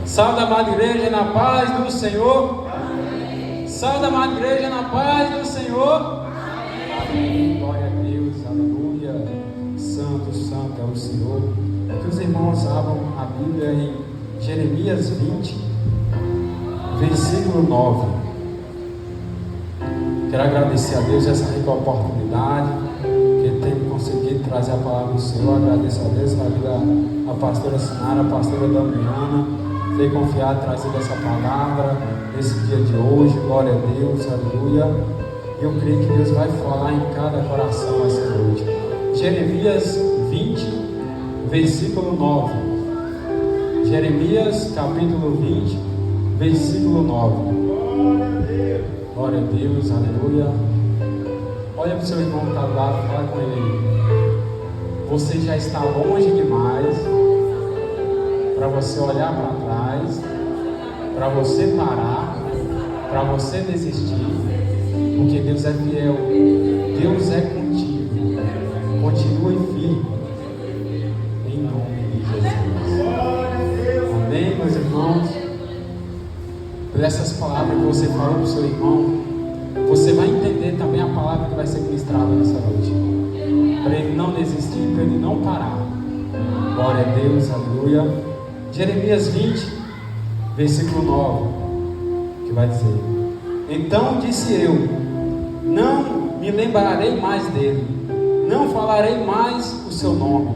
Salve, amada igreja, na paz do Senhor. Amém. Salve, amada igreja, na paz do Senhor. Amém. Glória a Deus, aleluia. Santo, santo é o Senhor. Que os irmãos abram a Bíblia em Jeremias 20, versículo 9. Quero agradecer a Deus essa rica oportunidade que Ele tem me conseguido trazer a palavra do Senhor. Agradeço a Deus na vida da pastora Sinara, a pastora Damiana, ter confiado, trazido essa palavra nesse dia de hoje. Glória a Deus, aleluia. E eu creio que Deus vai falar em cada coração essa noite. Jeremias 20, versículo 9. Jeremias capítulo 20, versículo 9. Glória a Deus, aleluia. Olha para o seu irmão que está do lado, fala com ele. Você já está longe demais para você olhar para trás, para você parar, para você desistir, porque Deus é fiel, Deus é contigo. Continue firme, em nome de Jesus. Amém, meus irmãos? Por essas palavras que você falou para o seu irmão, você vai entender também a palavra que vai ser ministrada nessa noite, para ele não desistir, para ele não parar. Glória a Deus, aleluia. Jeremias 20, versículo 9, que vai dizer: Então disse eu, não me lembrarei mais dele, não falarei mais o seu nome,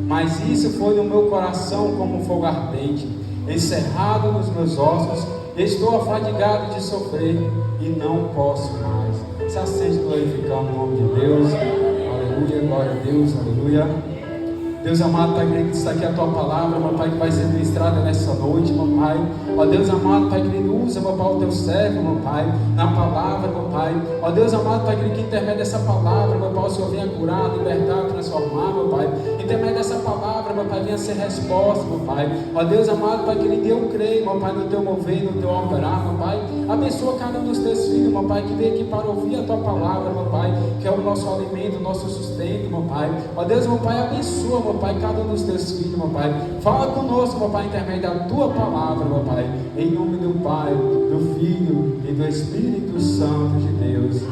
mas isso foi no meu coração como um fogo ardente, encerrado nos meus ossos. Estou afadigado de sofrer e não posso mais. Se assente glorificando o nome de Deus. Aleluia, glória a Deus, aleluia. Deus amado, Pai querido, que está aqui a Tua palavra, meu Pai, que vai ser ministrada nessa noite, meu Pai. Ó Deus amado, Pai querido, usa, meu Pai, o Teu servo, meu Pai, na palavra, meu Pai. Ó Deus amado, Pai querido, que intermédio dessa palavra, meu Pai, o Senhor venha curar, libertar, transformar, meu Pai. Intermédio dessa palavra, meu Pai, venha ser resposta, meu Pai. Ó Deus amado, Pai querido, eu creio, meu Pai, no Teu mover, no Teu operar, meu Pai. Abençoa cada um dos Teus filhos, meu Pai, que veio aqui para ouvir a Tua palavra, meu Pai, que é o nosso alimento, o nosso sustento, meu Pai. Ó Deus, meu Pai, abençoa, meu Pai, cada um dos Teus filhos, meu Pai. Fala conosco, meu Pai, intermédio da Tua palavra, meu Pai. Em nome do Pai, do Filho e do Espírito Santo de Deus.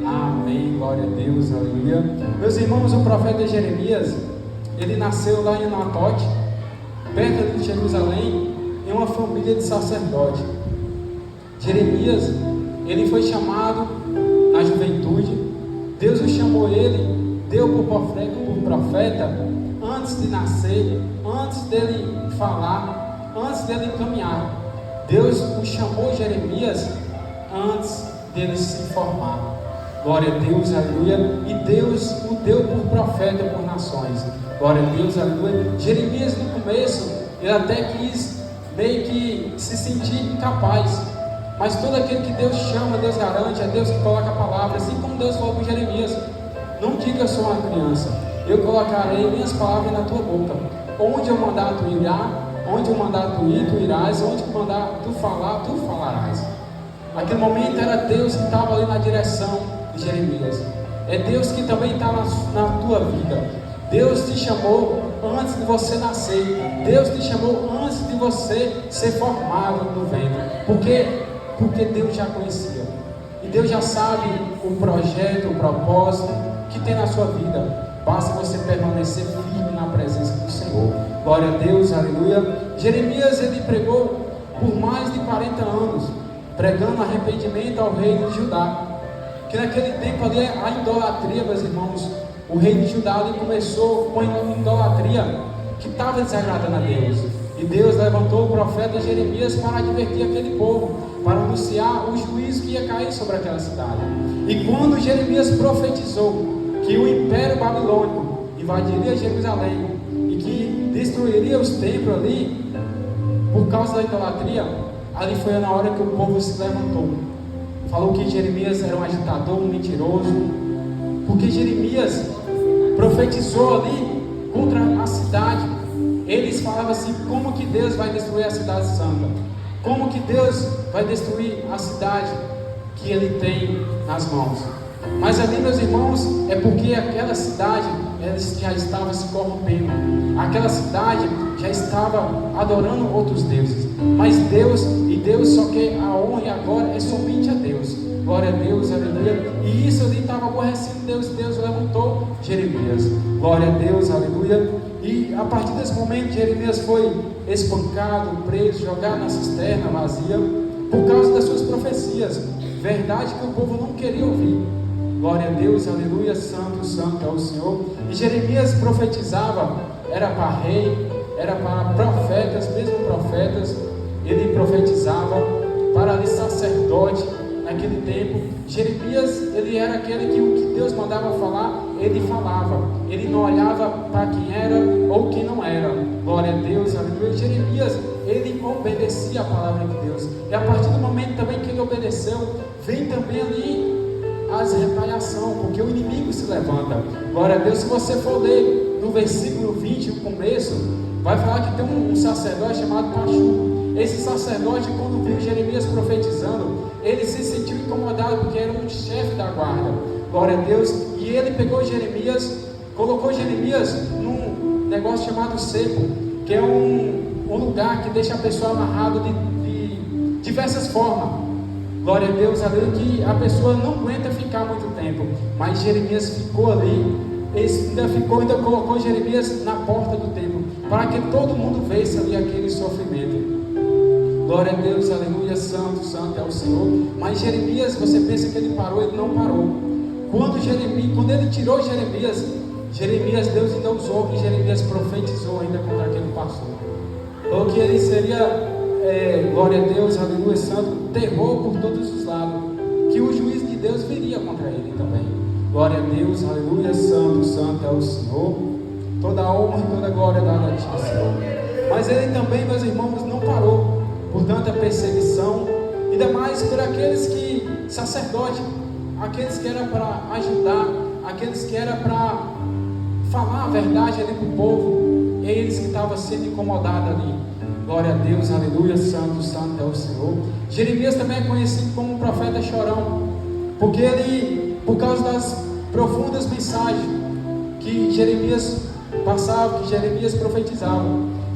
Amém. Glória a Deus, aleluia. Meus irmãos, o profeta Jeremias, ele nasceu lá em Anatote, perto de Jerusalém, em uma família de sacerdote. Jeremias, ele foi chamado na juventude. Deus o chamou ele, deu por profeta, antes de nascer, antes dele falar, antes dele caminhar. Deus o chamou Jeremias antes dele se formar. Glória a Deus, aleluia. E Deus o deu por profeta por nações. Glória a Deus, aleluia. Jeremias no começo, ele até quis meio que se sentir incapaz. Mas todo aquele que Deus chama, Deus garante, é Deus que coloca a palavra. Assim como Deus falou para Jeremias: não diga eu sou uma criança, eu colocarei minhas palavras na tua boca. Onde eu mandar tu irá, onde eu mandar tu ir, tu irás, onde eu mandar tu falar, tu falarás. Naquele momento era Deus que estava ali na direção de Jeremias. É Deus que também está na tua vida. Deus te chamou antes de você nascer. Deus te chamou antes de você ser formado no ventre. Porque Deus já conhecia. E Deus já sabe o projeto, o propósito que tem na sua vida. Basta você permanecer firme na presença do Senhor. Glória a Deus, aleluia. Jeremias, ele pregou por mais de 40 anos, pregando arrependimento ao reino de Judá. Que naquele tempo ali, a idolatria, meus irmãos, o rei de Judá ali começou com a idolatria que estava desagradando a Deus. E Deus levantou o profeta Jeremias para advertir aquele povo, para anunciar o juízo que ia cair sobre aquela cidade. E quando Jeremias profetizou que o império babilônico invadiria Jerusalém e que destruiria os templos ali por causa da idolatria, ali foi na hora que o povo se levantou. Falou que Jeremias era um agitador, um mentiroso, porque Jeremias profetizou ali contra a cidade. Eles falavam assim: como que Deus vai destruir a cidade santa? Como que Deus vai destruir a cidade que Ele tem nas mãos? Mas ali, meus irmãos, é porque aquela cidade eles já estavam se corrompendo. Aquela cidade já estava adorando outros deuses. Mas Deus só quer a honra e a glória é somente a Deus. Glória a Deus, aleluia. E isso ali estava aborrecendo Deus. Deus levantou Jeremias. Glória a Deus, aleluia. E a partir desse momento, Jeremias foi espancado, preso, jogado na cisterna vazia, por causa das suas profecias. Verdade que o povo não queria ouvir. Glória a Deus, aleluia. Santo, santo é o Senhor. E Jeremias profetizava, era para rei, era para profetas, mesmo profetas. Ele profetizava para ali sacerdote. Naquele tempo, Jeremias, ele era aquele que o que Deus mandava falar, ele falava. Ele não olhava para quem era ou quem não era. Glória a Deus, aleluia. Jeremias, ele obedecia a palavra de Deus. E a partir do momento também que ele obedeceu, vem também ali as retaliações, porque o inimigo se levanta. Glória a Deus. Se você for ler no versículo 20, no começo, vai falar que tem um sacerdote chamado Pachu. Esse sacerdote, quando viu Jeremias profetizando, ele se sentiu incomodado, porque era um chefe da guarda. Glória a Deus. E ele pegou Jeremias, colocou Jeremias num negócio chamado cepo, que é um lugar que deixa a pessoa amarrada de diversas formas. Glória a Deus, além que a pessoa não aguenta ficar muito tempo. Mas Jeremias ficou ali. Ainda colocou Jeremias na porta do templo, para que todo mundo visse ali aquele sofrimento. Glória a Deus, aleluia, santo, santo é o Senhor. Mas Jeremias, você pensa que ele parou, ele não parou. Quando ele tirou Jeremias, Deus ainda usou, e Jeremias profetizou ainda contra aquele pastor. Falou que ele seria, glória a Deus, aleluia, santo, terror por todos os lados. Que o juízo de Deus viria contra ele também. Glória a Deus, aleluia, santo, santo é o Senhor. Toda a honra e toda a glória dada a ti, Senhor. Mas ele também, meus irmãos, não parou por tanta perseguição, ainda mais por aqueles que, sacerdote, aqueles que era para ajudar, aqueles que era para falar a verdade ali para o povo, eles que estavam sendo incomodados ali. Glória a Deus, aleluia, santo, santo é o Senhor. Jeremias também é conhecido como um profeta chorão, porque ele, por causa das profundas mensagens que Jeremias passava, que Jeremias profetizava,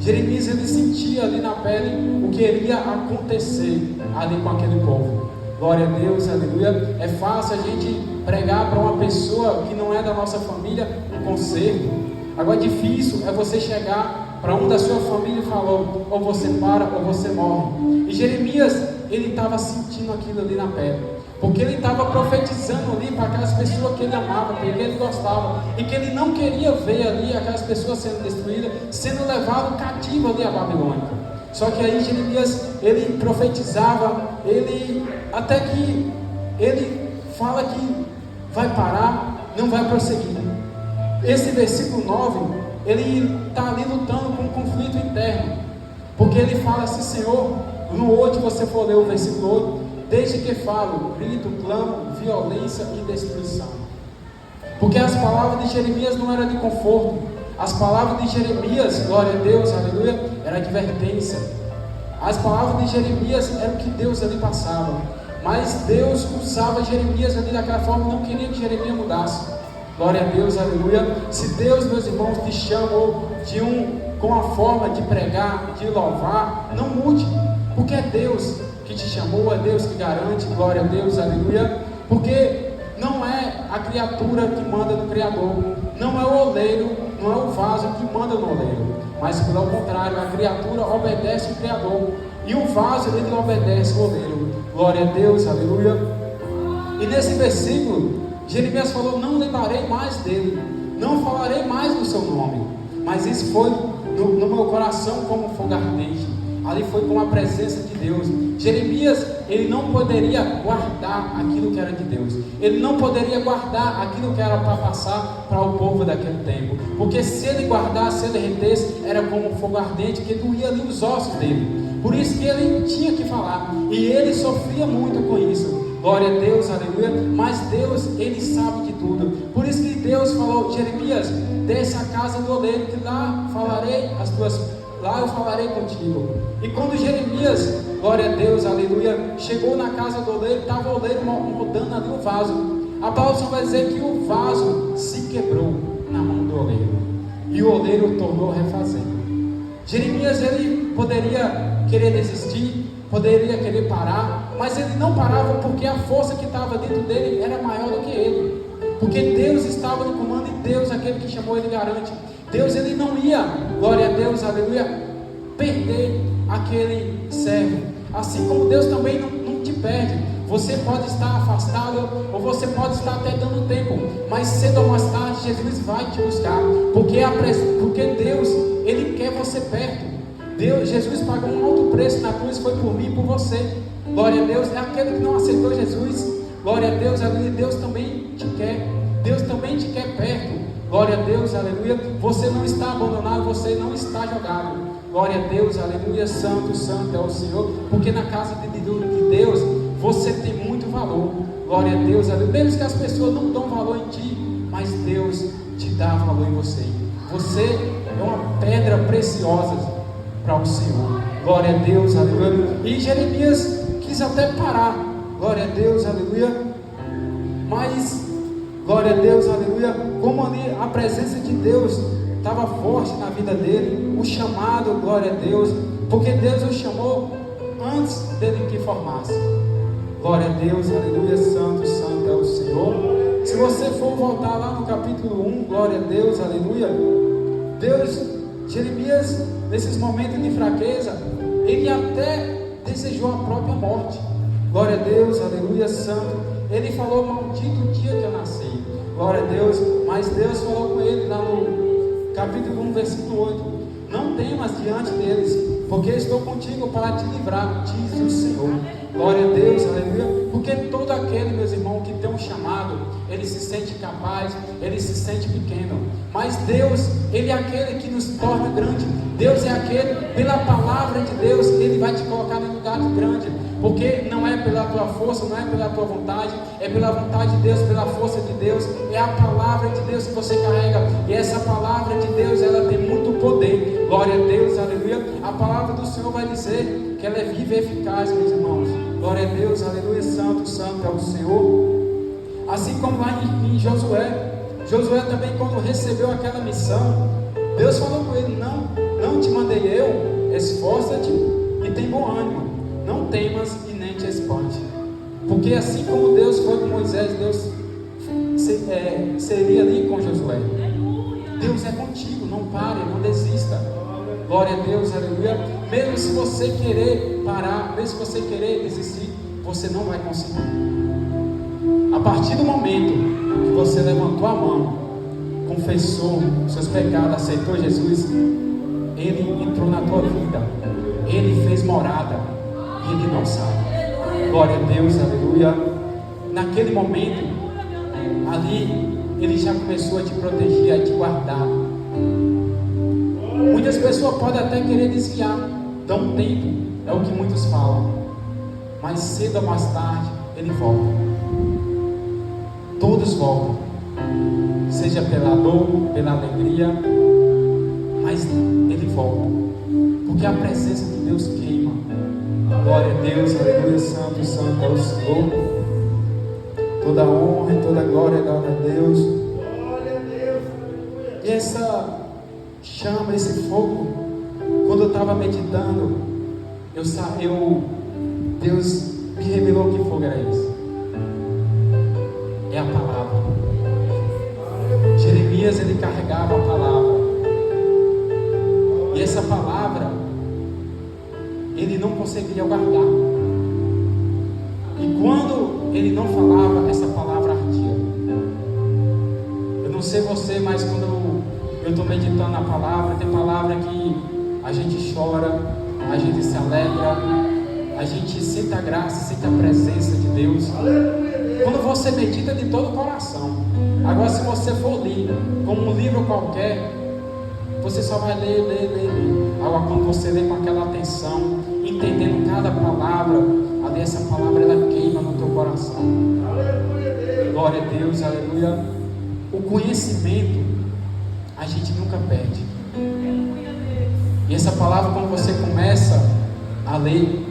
Jeremias ele sentia ali na pele o que iria acontecer ali com aquele povo. Glória a Deus, aleluia. É fácil a gente pregar para uma pessoa que não é da nossa família um conselho. Agora difícil é você chegar para um da sua família e falar: ou você para ou você morre. E Jeremias, ele estava sentindo aquilo ali na pele, porque ele estava profetizando ali para aquelas pessoas que ele amava, que ele gostava, e que ele não queria ver ali aquelas pessoas sendo destruídas, sendo levadas cativo ali a Babilônia. Só que aí Jeremias, ele profetizava, até que ele fala que vai parar, não vai prosseguir. Esse versículo 9, ele está ali lutando com um conflito interno, porque ele fala assim: Senhor, no 8, você for ler o versículo 8, desde que falo, grito, clamo, violência e destruição. Porque as palavras de Jeremias não eram de conforto. As palavras de Jeremias, glória a Deus, aleluia, era advertência. As palavras de Jeremias eram o que Deus ali passava. Mas Deus usava Jeremias ali daquela forma, não queria que Jeremias mudasse. Glória a Deus, aleluia. Se Deus, meus irmãos, te chamou com a forma de pregar, de louvar, não mude. Porque é Deus que te chamou, é Deus que garante, glória a Deus, aleluia. Porque não é a criatura que manda no Criador, não é o oleiro, não é o vaso que manda no oleiro, mas pelo contrário, a criatura obedece o Criador, e o vaso ele obedece o oleiro. Glória a Deus, aleluia. E nesse versículo, Jeremias falou: não lembrarei mais dele, não falarei mais do seu nome. Mas isso foi no meu coração como fogo ardente. Ali foi com a presença de Deus. Jeremias, ele não poderia guardar aquilo que era de Deus. Ele não poderia guardar aquilo que era para passar para o povo daquele tempo. Porque se ele guardasse, se ele retesse, era como um fogo ardente que doía ali os ossos dele. Por isso que ele tinha que falar. E ele sofria muito com isso. Glória a Deus, aleluia. Mas Deus, ele sabe de tudo. Por isso que Deus falou: Jeremias, desce a casa do oleiro, que lá eu falarei contigo. E quando Jeremias, glória a Deus, aleluia, chegou na casa do oleiro, estava o oleiro moldando ali o vaso. A palavra só vai dizer que o vaso se quebrou. na mão do oleiro, e o oleiro tornou a refazer. Jeremias, ele poderia querer desistir, poderia querer parar, mas ele não parava, porque a força que estava dentro dele era maior do que ele, porque Deus estava no comando, e Deus, aquele que chamou ele, garante. Deus, ele não ia, glória a Deus, aleluia, perder aquele servo, assim como Deus também não te perde. Você pode estar afastado, ou você pode estar até dando tempo, mas cedo ou mais tarde Jesus vai te buscar, porque Deus, ele quer você perto. Jesus pagou um alto preço na cruz, foi por mim e por você. Glória a Deus. É aquele que não aceitou Jesus, glória a Deus, aleluia. Deus também te quer, Deus também te quer perto. Glória a Deus, aleluia. Você não está abandonado, você não está jogado. Glória a Deus, aleluia. Santo, santo é o Senhor, porque na casa de Deus você tem muito valor. Glória a Deus, aleluia. Mesmo que as pessoas não dão valor em ti, mas Deus te dá valor em você. Você é uma pedra preciosa para o Senhor. Glória a Deus, aleluia. E Jeremias quis até parar. Glória a Deus, aleluia. Mas, glória a Deus, aleluia, como ali a presença de Deus estava forte na vida dele, o chamado, glória a Deus, porque Deus o chamou antes dele que formasse. Glória a Deus, aleluia. Santo, santo é o Senhor. Se você for voltar lá no capítulo 1, glória a Deus, aleluia, Jeremias, nesses momentos de fraqueza, ele até desejou a própria morte. Glória a Deus, aleluia, santo. Ele falou: maldito o dia que eu nasci. Glória a Deus. Mas Deus falou com ele lá no capítulo 1, versículo 8: não temas diante deles, porque estou contigo para te livrar, diz o Senhor. Glória a Deus, aleluia. Porque todo aquele, meus irmãos, que tem um chamado, ele se sente capaz, ele se sente pequeno, mas Deus, ele é aquele que nos torna grande. Deus é aquele, pela palavra de Deus, ele vai te colocar no lugar de grande, porque não é pela tua força, não é pela tua vontade, é pela vontade de Deus, pela força de Deus. É a palavra de Deus que você carrega, e essa palavra de Deus, ela tem muito poder. Glória a Deus, aleluia. A palavra do Senhor vai dizer que ela é viva e eficaz, meus irmãos. Glória a Deus, aleluia. Santo, santo é o Senhor. Assim como lá em Josué também, quando recebeu aquela missão, Deus falou com ele: não te mandei eu, esforça-te e tem bom ânimo, não temas e nem te espante. Porque assim como Deus foi com Moisés, Deus seria ali com Josué. Deus é contigo, não pare, não desista. Glória a Deus, aleluia. Mesmo se você querer parar, mesmo se você querer desistir, você não vai conseguir. A partir do momento que você levantou a mão, confessou seus pecados, aceitou Jesus, Ele entrou na tua vida, Ele fez morada, e Ele não sabe. Glória a Deus, aleluia. Naquele momento, ali, Ele já começou a te proteger, a te guardar. Muitas pessoas podem até querer desviar, dá um tempo, é o que muitos falam, mas cedo ou mais tarde, Ele volta. Todos voltam, seja pela dor, pela alegria, mas Ele volta, porque a presença de Deus queima. Glória a Deus, aleluia. Santo, santo é o Senhor. Toda honra e toda glória é dada a Deus. E essa chama, esse fogo, quando eu estava meditando, Deus me revelou que fogo era esse. É a palavra. Jeremias, ele carregava a palavra, e essa palavra ele não conseguiria guardar, e quando ele não falava, essa palavra ardia. Eu não sei você, mas quando eu estou meditando na palavra, tem palavra que a gente chora, a gente se alegra, a gente sente a graça, sente a presença de Deus. Quando você medita de todo o coração. Agora, se você for ler como um livro qualquer, você só vai ler. Agora, quando você lê com aquela atenção, entendendo cada palavra, ali essa palavra ela queima no teu coração. Glória a Deus, aleluia. O conhecimento a gente nunca perde. E essa palavra, quando você começa a ler,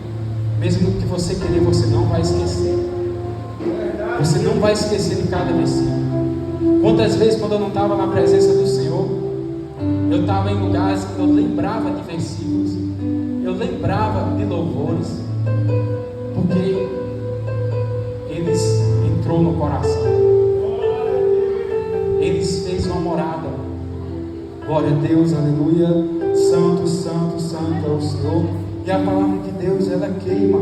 mesmo que você querer, você não vai esquecer. Você não vai esquecer de cada versículo. Quantas vezes, quando eu não estava na presença do Senhor, eu estava em lugares que eu lembrava de versículos, eu lembrava de louvores, porque eles entrou no coração, eles fez uma morada. Glória a Deus, aleluia. Santo, santo, santo é o Senhor. E a palavra de Deus, ela queima.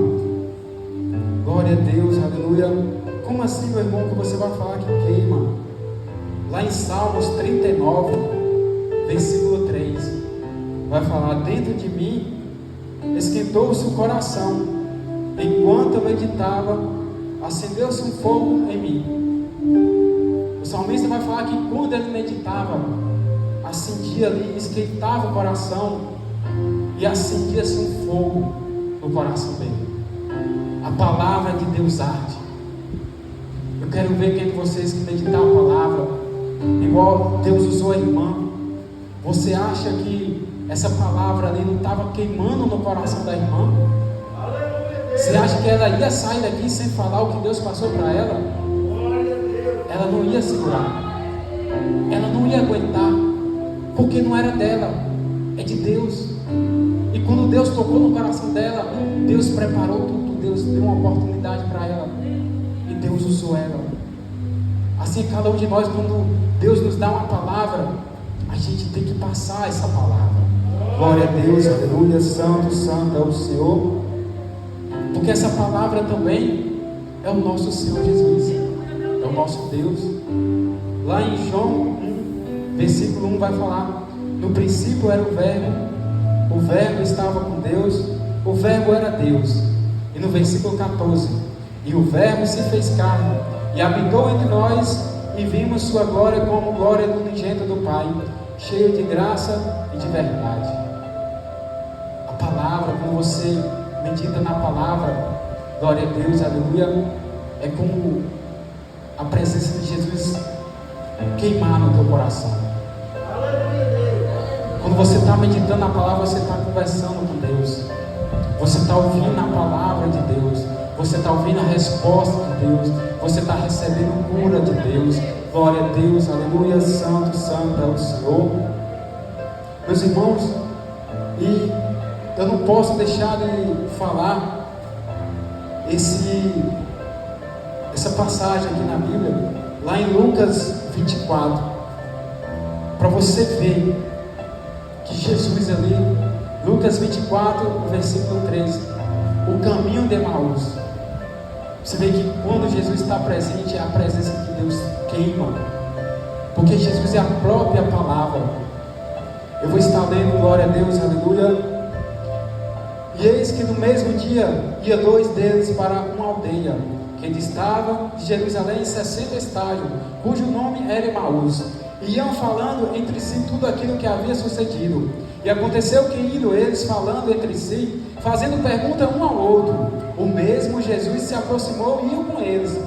Glória a Deus, aleluia. Como assim, meu irmão, que você vai falar que queima? Lá em Salmos 39, versículo 3, vai falar: dentro de mim esquentou-se o coração, enquanto eu meditava, acendeu-se um fogo em mim. O salmista vai falar que quando ele meditava, acendia ali, esquentava o coração, e acendia-se um fogo no coração dele. A palavra de Deus arde. Eu quero ver quem de vocês que meditar a palavra, igual Deus usou a irmã. Você acha que essa palavra ali não estava queimando no coração da irmã? Você acha que ela ia sair daqui sem falar o que Deus passou para ela? Ela não ia segurar, ela não ia aguentar, porque não era dela, é de Deus. E quando Deus tocou no coração dela, Deus preparou tudo, Deus deu uma oportunidade para ela, e Deus usou ela. Assim, cada um de nós, quando Deus nos dá uma palavra, a gente tem que passar essa palavra. Glória a Deus, aleluia. Santo, santo é o Senhor. Porque essa palavra também é o nosso Senhor Jesus, é o nosso Deus. Lá em João 1, versículo 1 vai falar: no princípio era o verbo estava com Deus, o verbo era Deus. E no versículo 14: e o verbo se fez carne e habitou entre nós, e vimos sua glória como glória do unigênito do Pai, cheio de graça e de verdade. A palavra, quando você medita na palavra, glória a Deus, aleluia, é como a presença de Jesus queimar no teu coração. Quando você está meditando na palavra, você está conversando com Deus, você está ouvindo a palavra de Deus, você está ouvindo a resposta de Deus, você está recebendo cura de Deus. Glória a Deus, aleluia. Santo, santo é o Senhor. Meus irmãos, e eu não posso deixar de falar essa passagem aqui na Bíblia, lá em Lucas 24, para você ver que Jesus ali, Lucas 24, versículo 13, o caminho de Emaús. Você vê que quando Jesus está presente, a presença de Deus queima, porque Jesus é a própria palavra. Eu vou estar lendo, glória a Deus, aleluia. E eis que no mesmo dia ia dois deles para uma aldeia que distava de Jerusalém 60 estádios, cujo nome era Emaús. E iam falando entre si tudo aquilo que havia sucedido. E aconteceu que, indo eles falando entre si, fazendo pergunta um ao outro, o mesmo Jesus se aproximou e ia com eles.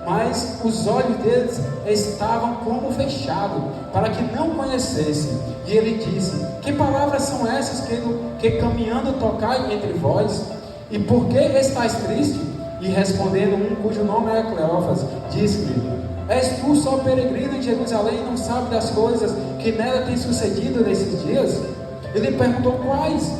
Mas os olhos deles estavam como fechados, para que não conhecessem. E ele disse: que palavras são essas que caminhando tocai entre vós? E por que estáis tristes? E respondendo um cujo nome era Cleófas, disse-lhe: és tu só peregrino em Jerusalém e não sabe das coisas que nela têm sucedido nesses dias? Ele perguntou: quais?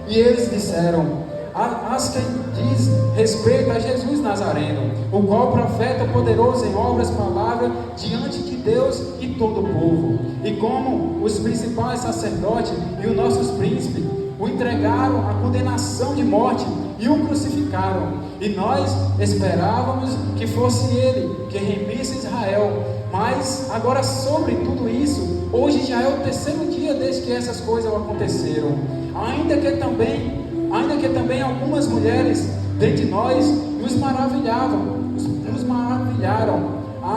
E eles disseram: as que diz respeito a Jesus Nazareno, o qual profeta poderoso em obras, palavras, diante de Deus e todo o povo. E como os principais sacerdotes e os nossos príncipes o entregaram à condenação de morte e o crucificaram. E nós esperávamos que fosse ele que remisse Israel. Mas agora, sobre tudo isso, hoje já é o terceiro dia desde que essas coisas aconteceram. Ainda que também algumas mulheres dentre nós nos maravilharam,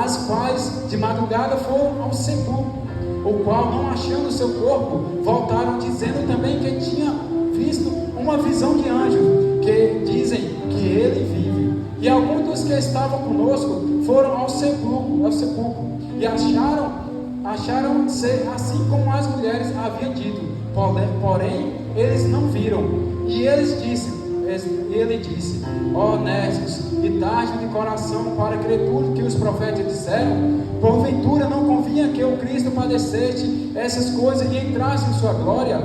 as quais de madrugada foram ao sepulcro, o qual, não achando seu corpo, voltaram dizendo também que tinha visto uma visão de anjo, que dizem que ele vive. E alguns dos que estavam conosco foram ao sepulcro e acharam ser assim como as mulheres haviam dito, porém eles não viram. E eles ele disse: ó nécios e tarde de coração para crer tudo que os profetas disseram, porventura não convinha que o Cristo padecesse essas coisas e entrasse em sua glória?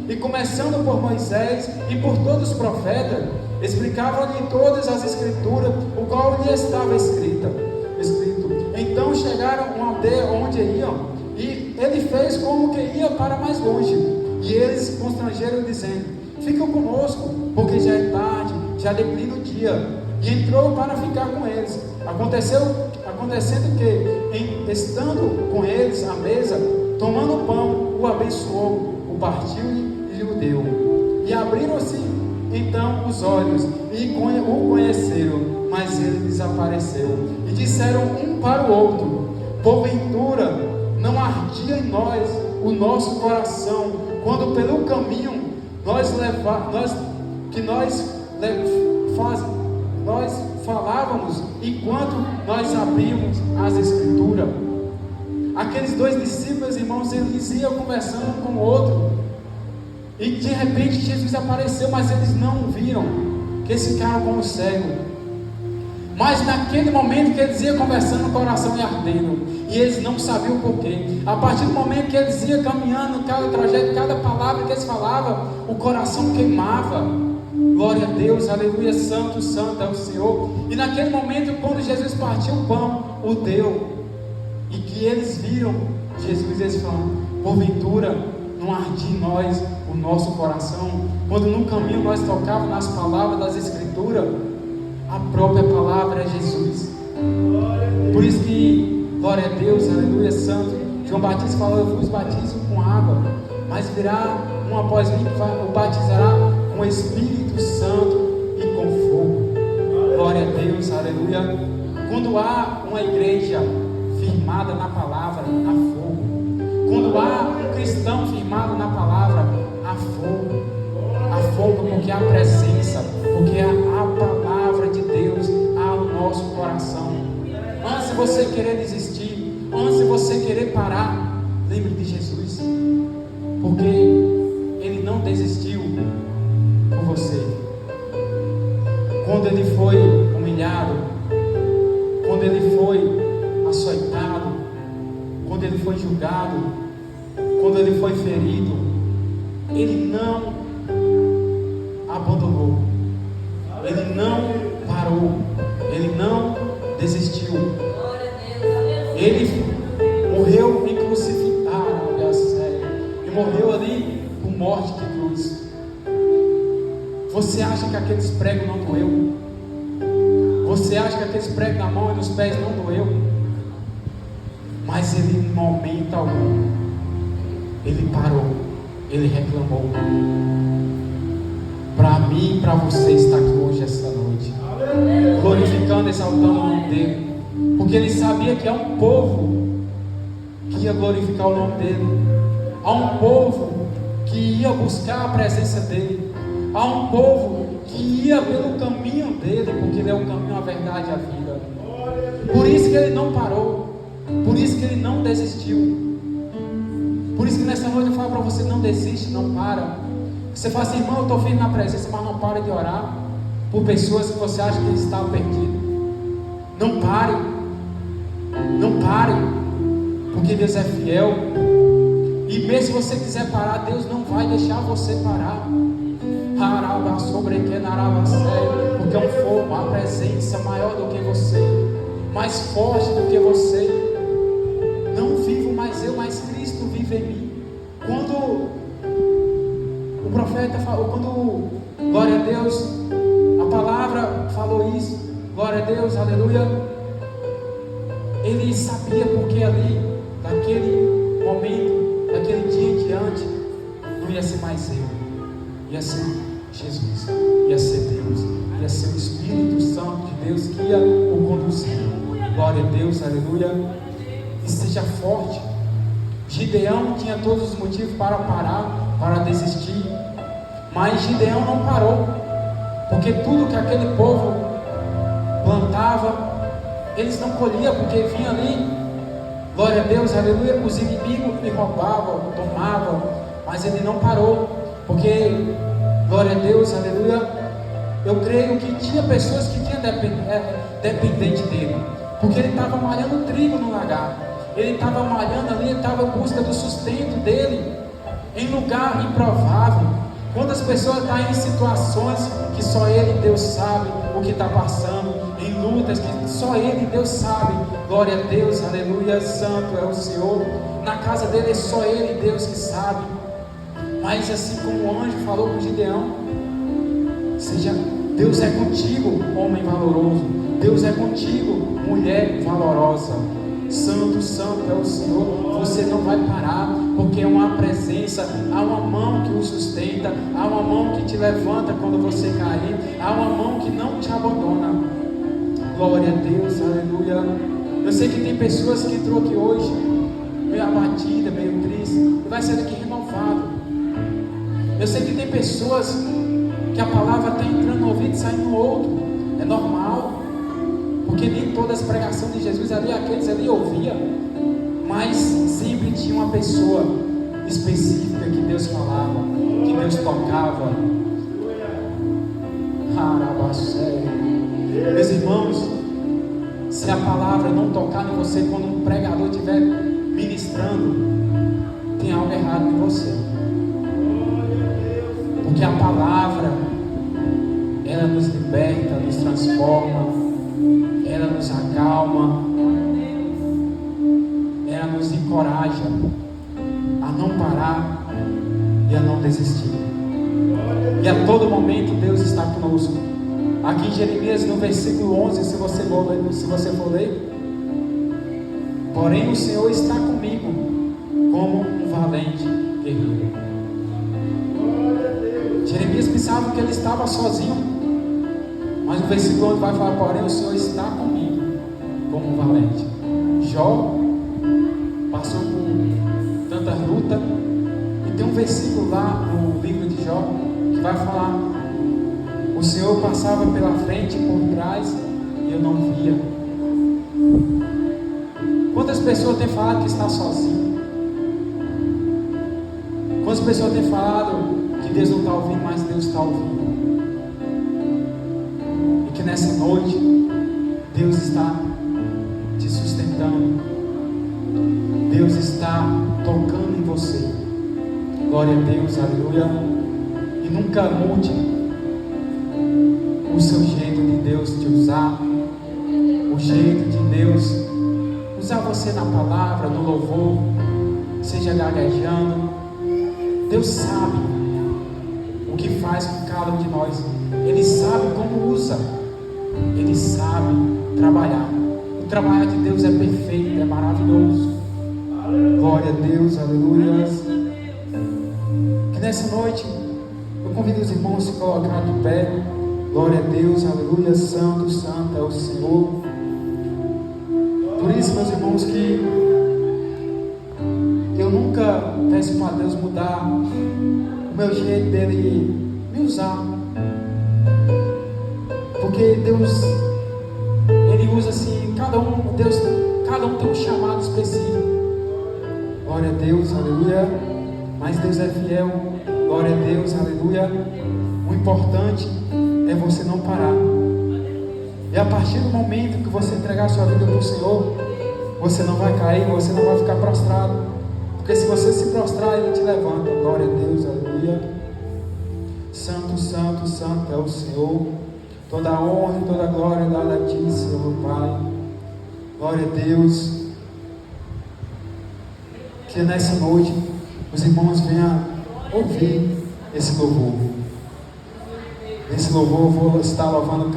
E começando por Moisés e por todos os profetas, explicavam-lhe todas as escrituras, o qual lhe estava escrito. Então chegaram a uma aldeia onde iam, e ele fez como que ia para mais longe, e eles constrangeram dizendo: fica conosco, porque já é tarde, já declina o dia. E entrou para ficar com eles. Acontecendo que, estando com eles à mesa, tomando o pão, o abençoou, o partiu e o deu. E abriram-se então os olhos e o conheceram, mas ele desapareceu. E disseram um para o outro: porventura não ardia em nós o nosso coração, quando pelo caminho nós falávamos, enquanto nós abrimos as escrituras? Aqueles dois discípulos, irmãos, eles iam conversando um com o outro, e de repente Jesus apareceu, mas eles não viram, que eles ficaram como cegos. Mas naquele momento que eles iam conversando, o coração ia ardendo, e eles não sabiam o porquê. A partir do momento que eles iam caminhando, cada trajeto, cada palavra que eles falavam, o coração queimava. Glória a Deus, aleluia, santo, santo é o Senhor. E naquele momento, quando Jesus partiu o pão, o deu, e que eles viram Jesus, eles falaram: porventura não ardia em nós o nosso coração, quando no caminho nós tocávamos nas palavras das Escrituras? A própria palavra é Jesus. Por isso que, glória a Deus, aleluia, santo, João Batista falou: eu vos batizo com água, mas virá um após mim que o batizará com o Espírito Santo e com fogo. Glória a Deus, aleluia. Quando há uma igreja firmada na palavra, há fogo. Quando há um cristão firmado na palavra, há fogo. Há fogo porque há presença, porque há a palavra de Deus, há o nosso coração. Antes de você querer desistir, antes de você querer parar, lembre de Jesus, porque Ele não desistiu por você. Quando Ele foi humilhado, quando Ele foi açoitado, quando Ele foi julgado, quando Ele foi ferido, Ele não abandonou, Ele não parou, Ele não desistiu. Ele morreu em crucificado, e morreu ali por morte de cruz. Você acha que aqueles pregos não doeu? Você acha que aqueles pregos na mão e nos pés não doeu? Mas Ele, em momento algum, Ele parou, Ele reclamou. Para mim e para você estar aqui hoje, essa noite, glorificando, exaltando o nome dEle, porque Ele sabia que há um povo que ia glorificar o nome dEle, há um povo que ia buscar a presença dEle, há um povo que ia pelo caminho dEle, porque Ele é o caminho, a verdade e a vida. Por isso que Ele não parou, por isso que Ele não desistiu. Por isso que nessa noite eu falo para você: não desiste, não para. Você fala assim: irmão, eu estou firme na presença, mas não pare de orar por pessoas que você acha que estão perdidas. Não pare, não pare, porque Deus é fiel. E mesmo se você quiser parar, Deus não vai deixar você parar. Porque é um fogo, uma presença maior do que você, mais forte do que você. Não vivo mais eu, mas Cristo vive em mim. Quando o profeta falou, quando, glória a Deus, a palavra falou isso, glória a Deus, aleluia, ele sabia, porque ali, daquele momento, daquele dia em diante, não ia ser mais eu, ia ser Jesus, ia ser Deus, ia ser o Espírito Santo de Deus que ia o conduzir. Glória a Deus, aleluia. E seja forte. Gideão tinha todos os motivos para parar, para desistir, mas Gideão não parou, porque tudo que aquele povo plantava, eles não colhiam, porque vinha ali, glória a Deus, aleluia, os inimigos lhe roubavam, tomavam, mas ele não parou, porque, glória a Deus, aleluia, Eu creio que tinha pessoas que tinham dependente dele, porque ele estava malhando trigo no lagar, ele estava malhando ali, ele estava em busca do sustento dele, em lugar improvável. Quantas pessoas estão em situações que só Ele e Deus sabe o que está passando, em lutas que só Ele e Deus sabe. Glória a Deus, aleluia, santo é o Senhor. Na casa dele é só Ele e Deus que sabe. Mas assim como o anjo falou com Gideão, Deus é contigo, homem valoroso. Deus é contigo, mulher valorosa. Santo, santo é o Senhor. Você não vai parar, porque é uma presença, há uma mão que o sustenta, há uma mão que te levanta quando você cair, há uma mão que não te abandona. Glória a Deus, aleluia. Eu sei que tem pessoas que entrou aqui hoje meio abatida, meio triste, e vai sair daqui renovado. Eu sei que tem pessoas que a palavra está entrando no ouvido e saindo no outro. É normal, porque nem todas as pregações de Jesus ali, aqueles ali ouviam, mas sempre tinha uma pessoa específica que Deus falava, que Deus tocava. Meus irmãos, se a palavra não tocar em você quando um pregador estiver ministrando, tem algo errado em você, porque a palavra, ela nos liberta, nos transforma, ela nos acalma, ela nos encoraja a não parar e a não desistir. E a todo momento Deus está conosco. Aqui em Jeremias, no versículo 11, se você for ler, porém o Senhor está comigo como um valente guerreiro. Jeremias pensava que ele estava sozinho, mas o versículo 11 vai falar, porém o Senhor está comigo como um valente. Jó passou por tanta luta, e tem um versículo lá no livro de Jó que vai falar, o Senhor passava pela frente e por trás e eu não via. Quantas pessoas têm falado que está sozinho? Quantas pessoas têm falado que Deus não está ouvindo, mas Deus está ouvindo? E que nessa noite Deus está te sustentando, Deus está tocando em você. Glória a Deus, aleluia. E nunca mude o seu jeito de Deus te usar, o jeito de Deus usar você na palavra, no louvor, seja gaguejando. Deus sabe o que faz com cada um de nós, Ele sabe como usa, Ele sabe trabalhar. O trabalho de Deus é perfeito, é maravilhoso. Glória a Deus, aleluia. Que nessa noite eu convido os irmãos a se colocar de pé. Glória a Deus, aleluia, santo, santo é o Senhor. Por isso, meus irmãos, que eu nunca peço para Deus mudar o meu jeito dele me usar, porque Deus, Ele usa assim, cada um tem um chamado específico. Glória a Deus, aleluia. Mas Deus é fiel. Glória a Deus, aleluia. O importante é você não parar. E a partir do momento que você entregar a sua vida para o Senhor, você não vai cair, você não vai ficar prostrado. Porque se você se prostrar, Ele te levanta. Glória a Deus, aleluia. Santo, santo, santo é o Senhor. Toda a honra e toda a glória dada a Ti, Senhor Pai. Glória a Deus. Que nessa noite os irmãos venham ouvir esse louvor. Esse louvor eu vou estar louvando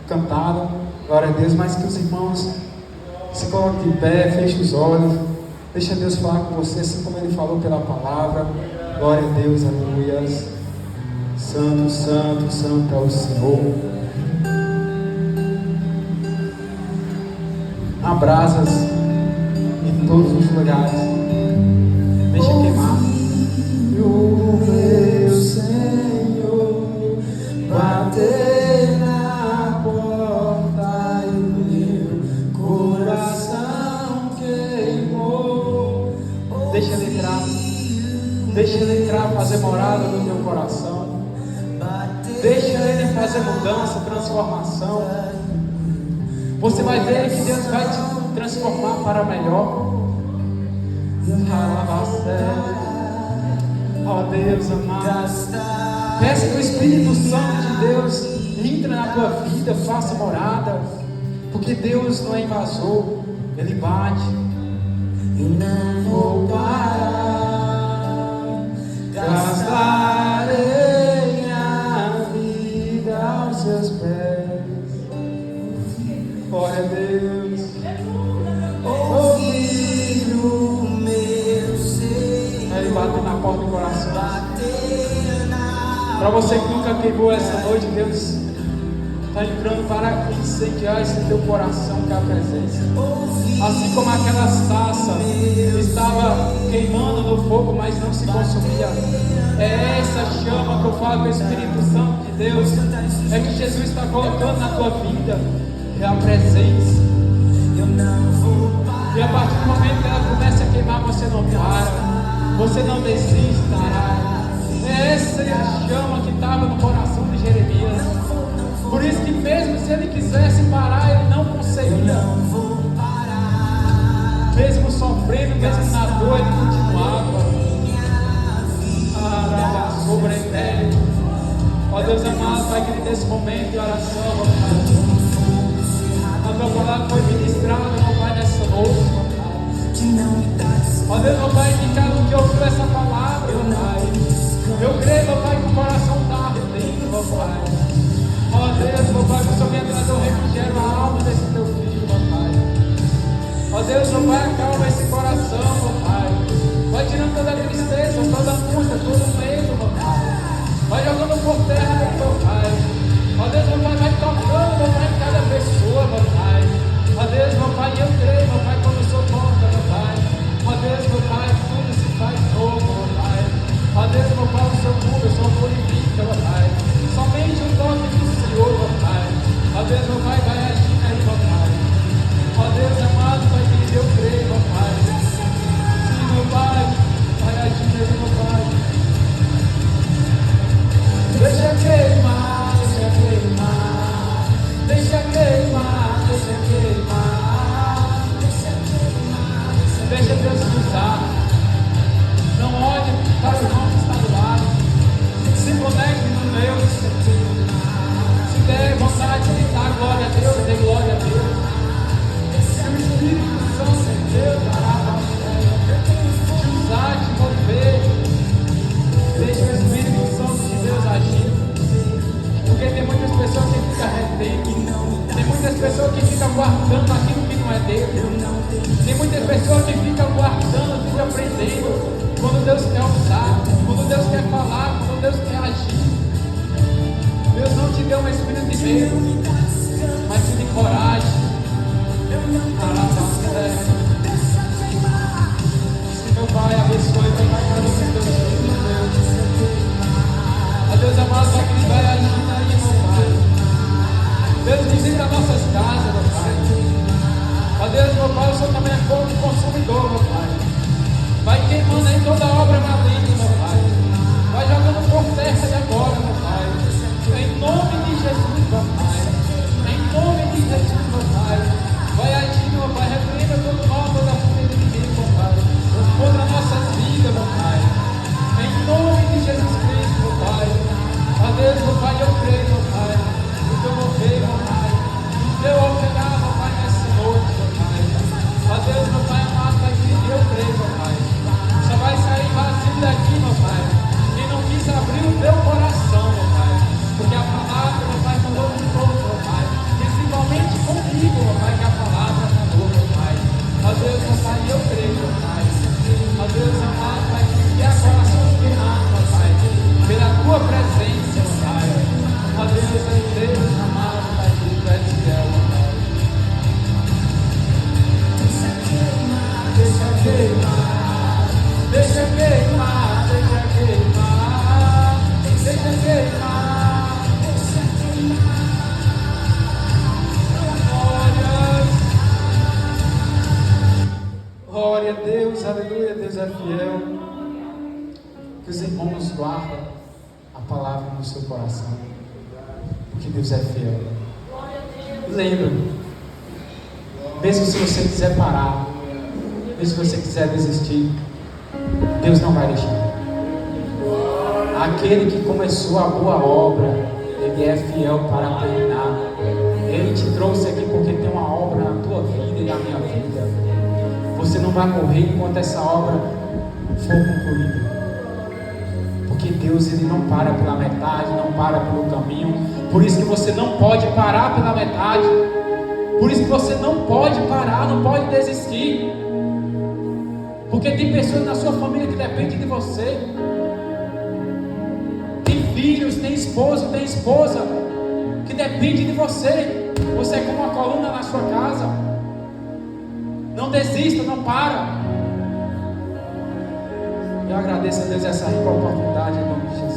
cantado, glória a Deus, mas que os irmãos se coloquem de pé, fechem os olhos, deixa Deus falar com você, assim como Ele falou pela palavra. Glória a Deus, aleluia. Santo, santo, santo é o Senhor. Há brasas em todos os lugares, deixa queimar. O meu Senhor bater na porta e o meu coração queimou. Deixa Ele entrar. Deixa Ele entrar, fazer morada no teu coração. Deixa Ele fazer mudança, transformação. Você vai ver que Deus vai te transformar para melhor. Ó Deus amado, peça que o Espírito Santo de Deus entre na tua vida, faça morada, porque Deus não é invasor, Ele bate. E não vou parar, gastarei a vida aos seus pés. Glória a Deus. Ouvir o meu ser, Ele bate na porta do coração. Para você que nunca queimou essa noite, Deus está entrando para incendiar esse teu coração com a presença. Assim como aquelas taças estava queimando no fogo, mas não se consumia. É essa chama que eu falo com o Espírito Santo de Deus. É que Jesus está colocando na tua vida. É a presença. E a partir do momento que ela começa a queimar, você não para. Você não desista. É essa chama que estava no coração de Jeremias. Por isso que mesmo se ele quisesse parar, ele não conseguia. Mesmo sofrendo, mesmo na dor, ele continuava. Sobre a ideia. Ó Deus amado, Pai, que nesse momento de oração, ó Pai, a tua palavra foi ministrada, ó Pai, nessa noite, ó Pai. Ó Deus, ó Pai, que cada um que ouviu essa palavra, ó Pai, eu creio, ó Pai, que o coração está ardendo, ó Pai. Ó Deus, ó Pai, que o Senhor venha trazer o refrigério à alma desse teu filho, ó Pai. Ó Deus, ó Pai, acalma esse coração, ó Pai. Vai tirando toda a tristeza, toda a angústia, todo o medo, ó Pai. Vai jogando por terra, ó Pai. Ó Deus, ó Pai, vai tocando, ó Pai, em cada pessoa, ó Pai. Ó Deus, ó Pai, eu creio, ó Pai, quando o Senhor toca, ó Pai. Ó Deus, ó Pai, tudo se faz novo, ó Pai. Ó Deus, ó Pai, o Senhor cura, o Senhor purifica, ó Pai. Somente o toque do Senhor, ó Pai. Ó Deus, ó Pai, vai agir aí, ó Pai. Ó Deus amado, Pai querido, eu creio, ó Pai. Sim, meu Pai, vai agir aí, meu Pai. Deixa queimar, deixa queimar. Deixa queimar, deixa queimar. Deixa Deus te usar. Não olhe para o irmão que está do lado. Se conecte no meu. Se der vontade de dar glória a Deus, dê glória a Deus. Se o Espírito Santo de Deus dará para você, te usar, te mover, deixa o Espírito Santo de Deus agir. Porque tem muitas pessoas que ficam retendo. Tem muitas pessoas que ficam guardando aquilo que não é Deus. Tem muitas pessoas que ficam guardando, ficam aprendendo. Quando Deus quer usar, quando Deus quer falar, quando Deus quer agir. Deus não te deu um espírito de medo, mas sim de coragem. Meu Pai, abençoe, meu Pai, para você, Deus. A Deus amado, Pai, que Ele vai agir aí, meu Pai. Deus, visita nossas casas, meu Pai. Ó Deus, meu Pai, o Senhor também é fogo consumidor, meu Pai. Vai queimando aí toda a obra maligna, meu Pai. Vai jogando por terra de agora, meu Pai. Em nome de Jesus, meu Pai. Em nome de Jesus, meu Pai. Vai agir, meu Pai. Repreenda todo mal, toda a fúria do inimigo, meu Pai. Contra nossas vidas, meu Pai. Em nome de Jesus Cristo, meu Pai. Ó Deus, meu Pai, eu creio, meu Pai. O teu mover, meu Pai. O teu operar, meu Pai, nessa noite, meu Pai. Ó Deus, meu Pai amado, Pai querido, eu creio, meu Pai. Só vai sair vazio daqui, meu Pai. Quem não quis abrir o teu coração, meu Pai. Porque a palavra, meu Pai, falou de todo, meu Pai. Principalmente comigo, meu Pai, que a palavra falou, meu Pai. Ó Deus, meu Pai, eu creio, meu Pai. Ó Deus amado, Pai, que a coração queimado, meu Pai. Pela tua presença, meu Pai. Ó Deus, Deus amado, Pai, que tu és fiel, meu Pai. Deixa queimar, deixa queimar, deixa queimar, deixa queimar, deixa queimar. Glória a Deus, aleluia, Deus é fiel. Que os irmãos guardem a palavra no seu coração. Porque Deus é fiel. E lembra, mesmo se você quiser parar, mesmo se você quiser desistir, Deus não vai deixar. Aquele que começou a boa obra, Ele é fiel para terminar. Ele te trouxe aqui porque tem uma obra na tua vida e na minha vida. Você não vai morrer enquanto essa obra for concluída. Porque Deus, Ele não para pela metade, não para pelo caminho. Por isso que você não pode parar pela metade. Por isso que você não pode parar, não pode desistir. Porque tem pessoas na sua família que dependem de você. Tem filhos, tem esposo, tem esposa que depende de você. Você é como uma coluna na sua casa. Não desista, não para. Eu agradeço a Deus essa rica oportunidade em nome de Jesus.